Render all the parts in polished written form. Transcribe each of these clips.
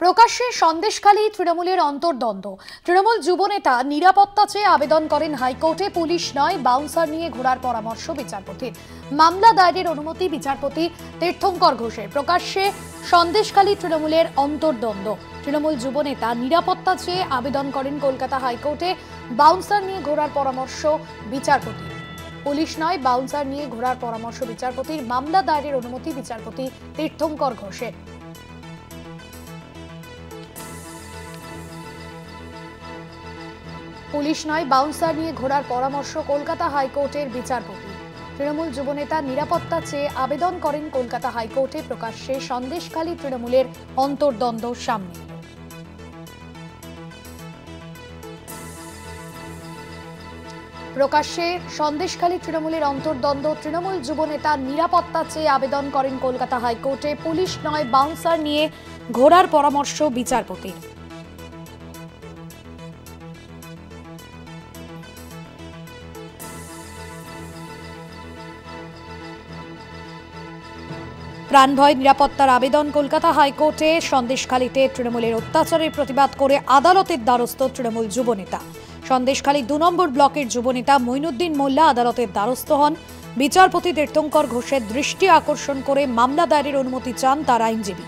প্রকাশ্যে সন্দেশখালী তৃণমূলের অন্তর্দ্বন্দ্ব। তৃণমূল যুবনেতা নিরাপত্তা চেয়ে আবেদন করেন হাইকোর্টে। পুলিশ নয়, বাউন্সার নিয়ে ঘোরার পরামর্শ বিচারপতির। মামলা দায়েরের অনুমতি বিচারপতি তীর্থঙ্কর ঘোষের। প্রকাশ্যে সন্দেশখালী তৃণমূলের অন্তর্দ্বন্দ্ব। তৃণমূল যুবনেতা নিরাপত্তা চেয়ে আবেদন করেন কলকাতা হাইকোর্টে। বাউন্সার নিয়ে ঘোরার পরামর্শ বিচারপতির। পুলিশ নয়, বাউন্সার নিয়ে ঘোরার পরামর্শ বিচারপতির। মামলা দায়েরের অনুমতি বিচারপতি তীর্থঙ্কর ঘোষের। পুলিশ নয়, বাউন্সার নিয়ে ঘোরার পরামর্শ কলকাতা হাইকোর্টের বিচারপতি। তৃণমূল যুবনেতা নিরাপত্তা চেয়ে আবেদন করেন কলকাতা হাইকোর্টে। প্রকাশ্যে সন্দেশখালী তৃণমূলের অন্তর্দ্বন্দ্ব সামনে। প্রকাশ্যে সন্দেশখালী তৃণমূলের অন্তর্দ্বন্দ্ব। তৃণমূল যুবনেতা নিরাপত্তা চেয়ে আবেদন করেন কলকাতা হাইকোর্টে। পুলিশ নয়, বাউন্সার নিয়ে ঘোরার পরামর্শ বিচারপতির। প্রাণভয় নিরাপত্তার আবেদন কলকাতা হাইকোর্টে। সন্দেশখালীতে তৃণমূলের অত্যাচারের প্রতিবাদ করে আদালতের দ্বারস্থ তৃণমূল যুবনেতা। সন্দেশখালী 2 নম্বর ব্লকের যুবনেতা মঈনুদ্দিন মোল্লা আদালতের দ্বারস্থ হন। বিচারপতি তীর্থঙ্কর ঘোষের দৃষ্টি আকর্ষণ করে মামলা দায়েরের অনুমতি চান তার আইনজীবী।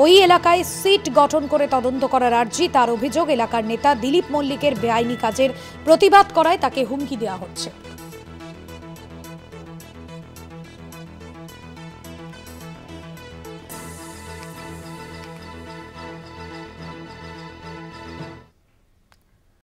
ওই এলাকায় সিট গঠন করে তদন্ত করার আর্জি। তার অভিযোগ, এলাকার নেতা দিলীপ মল্লিকের বেআইনি কাজের প্রতিবাদ করায় তাকে হুমকি দেওয়া হচ্ছে।